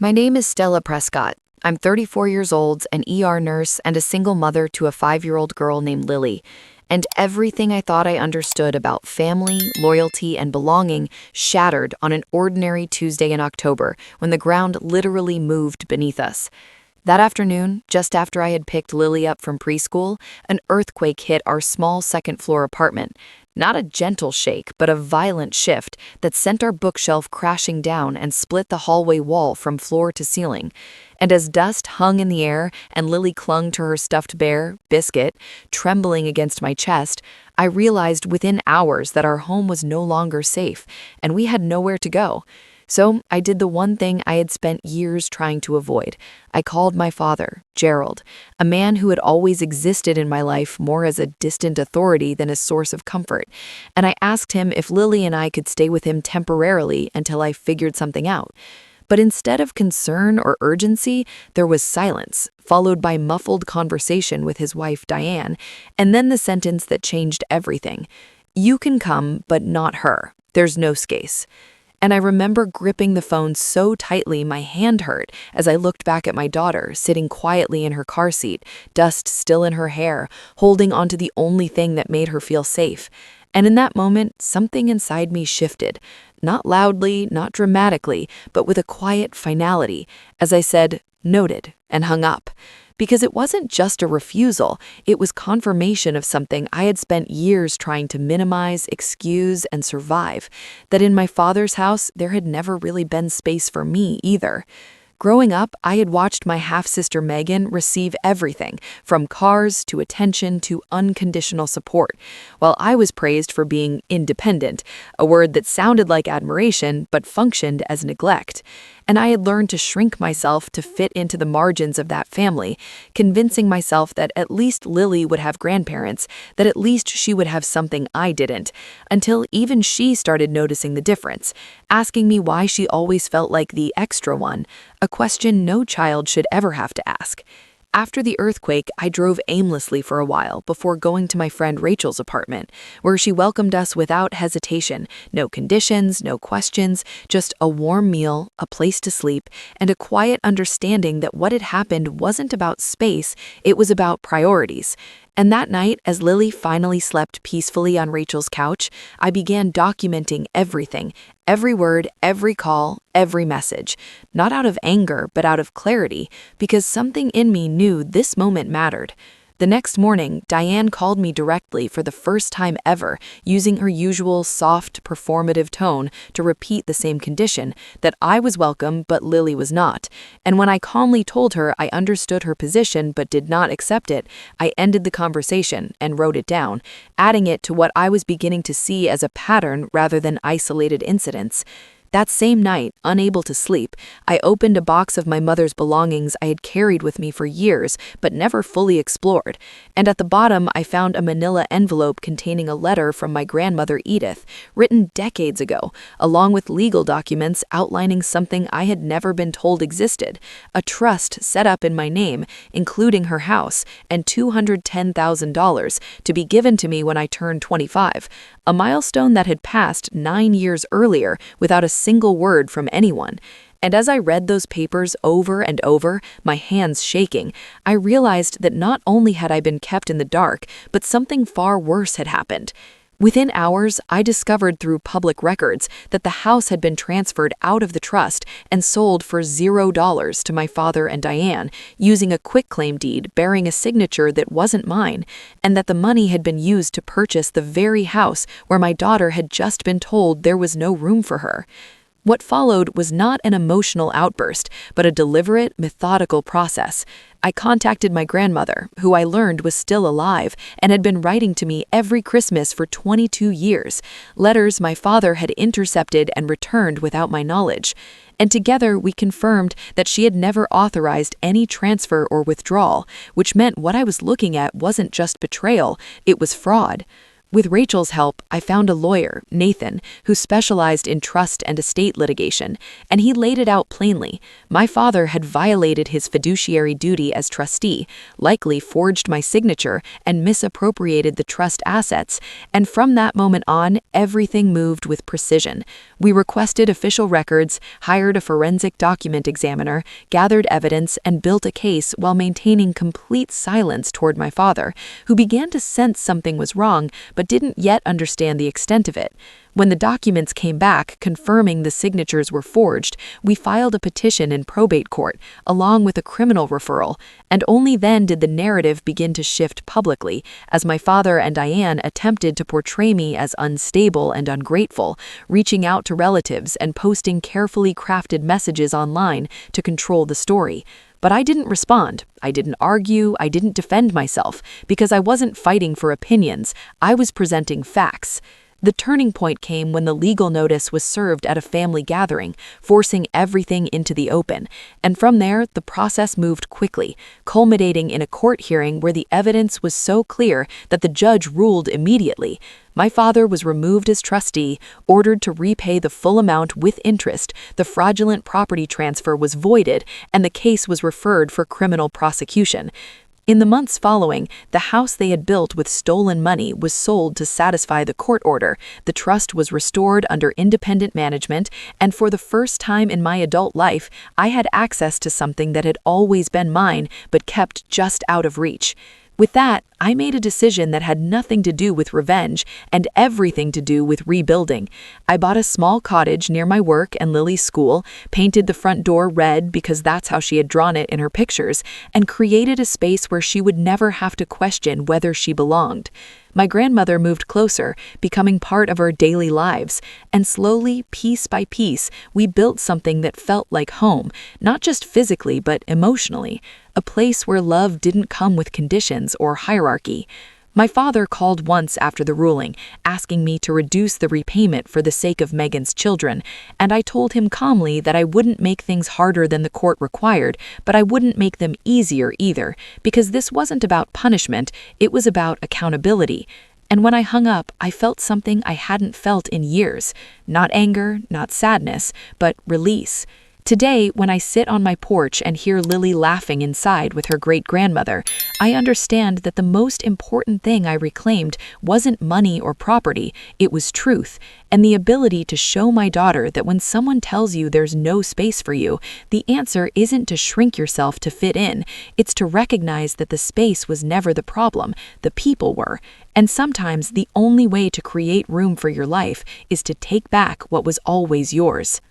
My name is Stella Prescott. I'm 34 years old, an ER nurse, and a single mother to a 5-year-old girl named Lily. And everything I thought I understood about family, loyalty, and belonging shattered on an ordinary Tuesday in October when the ground literally moved beneath us. That afternoon, just after I had picked Lily up from preschool, an earthquake hit our small second-floor apartment. Not a gentle shake, but a violent shift that sent our bookshelf crashing down and split the hallway wall from floor to ceiling. And as dust hung in the air and Lily clung to her stuffed bear, Biscuit, trembling against my chest, I realized within hours that our home was no longer safe, and we had nowhere to go. So I did the one thing I had spent years trying to avoid. I called my father, Gerald, a man who had always existed in my life more as a distant authority than a source of comfort, and I asked him if Lily and I could stay with him temporarily until I figured something out. But instead of concern or urgency, there was silence, followed by muffled conversation with his wife, Diane, and then the sentence that changed everything. "You can come, but not her. There's no space." And I remember gripping the phone so tightly my hand hurt as I looked back at my daughter sitting quietly in her car seat, dust still in her hair, holding onto the only thing that made her feel safe. And in that moment, something inside me shifted, not loudly, not dramatically, but with a quiet finality, as I said, "Noted," and hung up. Because it wasn't just a refusal, it was confirmation of something I had spent years trying to minimize, excuse, and survive, that in my father's house there had never really been space for me either. Growing up, I had watched my half-sister Megan receive everything, from cars to attention to unconditional support, while I was praised for being independent, a word that sounded like admiration but functioned as neglect. And I had learned to shrink myself to fit into the margins of that family, convincing myself that at least Lily would have grandparents, that at least she would have something I didn't, until even she started noticing the difference, asking me why she always felt like the extra one, a question no child should ever have to ask. After the earthquake, I drove aimlessly for a while before going to my friend Rachel's apartment, where she welcomed us without hesitation. No conditions, no questions, just a warm meal, a place to sleep, and a quiet understanding that what had happened wasn't about space, it was about priorities. And that night, as Lily finally slept peacefully on Rachel's couch, I began documenting everything, every word, every call, every message. Not out of anger, but out of clarity, because something in me knew this moment mattered. The next morning, Diane called me directly for the first time ever, using her usual soft, performative tone to repeat the same condition, that I was welcome but Lily was not. And when I calmly told her I understood her position but did not accept it, I ended the conversation and wrote it down, adding it to what I was beginning to see as a pattern rather than isolated incidents. That same night, unable to sleep, I opened a box of my mother's belongings I had carried with me for years but never fully explored, and at the bottom I found a manila envelope containing a letter from my grandmother Edith, written decades ago, along with legal documents outlining something I had never been told existed, a trust set up in my name, including her house, and $210,000 to be given to me when I turned 25, a milestone that had passed 9 years earlier without a single word from anyone. And as I read those papers over and over, my hands shaking, I realized that not only had I been kept in the dark, but something far worse had happened. Within hours, I discovered through public records that the house had been transferred out of the trust and sold for $0 to my father and Diane, using a quitclaim deed bearing a signature that wasn't mine, and that the money had been used to purchase the very house where my daughter had just been told there was no room for her. What followed was not an emotional outburst, but a deliberate, methodical process. I contacted my grandmother, who I learned was still alive and had been writing to me every Christmas for 22 years, letters my father had intercepted and returned without my knowledge. And together we confirmed that she had never authorized any transfer or withdrawal, which meant what I was looking at wasn't just betrayal, it was fraud. With Rachel's help, I found a lawyer, Nathan, who specialized in trust and estate litigation, and he laid it out plainly. My father had violated his fiduciary duty as trustee, likely forged my signature, and misappropriated the trust assets, and from that moment on, everything moved with precision. We requested official records, hired a forensic document examiner, gathered evidence, and built a case while maintaining complete silence toward my father, who began to sense something was wrong, but didn't yet understand the extent of it. When the documents came back confirming the signatures were forged, we filed a petition in probate court, along with a criminal referral, and only then did the narrative begin to shift publicly, as my father and Diane attempted to portray me as unstable and ungrateful, reaching out to relatives and posting carefully crafted messages online to control the story. But I didn't respond. I didn't argue. I didn't defend myself, because I wasn't fighting for opinions. I was presenting facts. The turning point came when the legal notice was served at a family gathering, forcing everything into the open. And from there, the process moved quickly, culminating in a court hearing where the evidence was so clear that the judge ruled immediately. My father was removed as trustee, ordered to repay the full amount with interest, the fraudulent property transfer was voided, and the case was referred for criminal prosecution. In the months following, the house they had built with stolen money was sold to satisfy the court order, the trust was restored under independent management, and for the first time in my adult life, I had access to something that had always been mine but kept just out of reach. With that, I made a decision that had nothing to do with revenge and everything to do with rebuilding. I bought a small cottage near my work and Lily's school, painted the front door red because that's how she had drawn it in her pictures, and created a space where she would never have to question whether she belonged. My grandmother moved closer, becoming part of our daily lives, and slowly, piece by piece, we built something that felt like home, not just physically but emotionally, a place where love didn't come with conditions or hierarchy. My father called once after the ruling, asking me to reduce the repayment for the sake of Megan's children, and I told him calmly that I wouldn't make things harder than the court required, but I wouldn't make them easier either, because this wasn't about punishment, it was about accountability. And when I hung up, I felt something I hadn't felt in years. Not anger, not sadness, but release. Today, when I sit on my porch and hear Lily laughing inside with her great-grandmother, I understand that the most important thing I reclaimed wasn't money or property, it was truth, and the ability to show my daughter that when someone tells you there's no space for you, the answer isn't to shrink yourself to fit in, it's to recognize that the space was never the problem, the people were. And sometimes the only way to create room for your life is to take back what was always yours.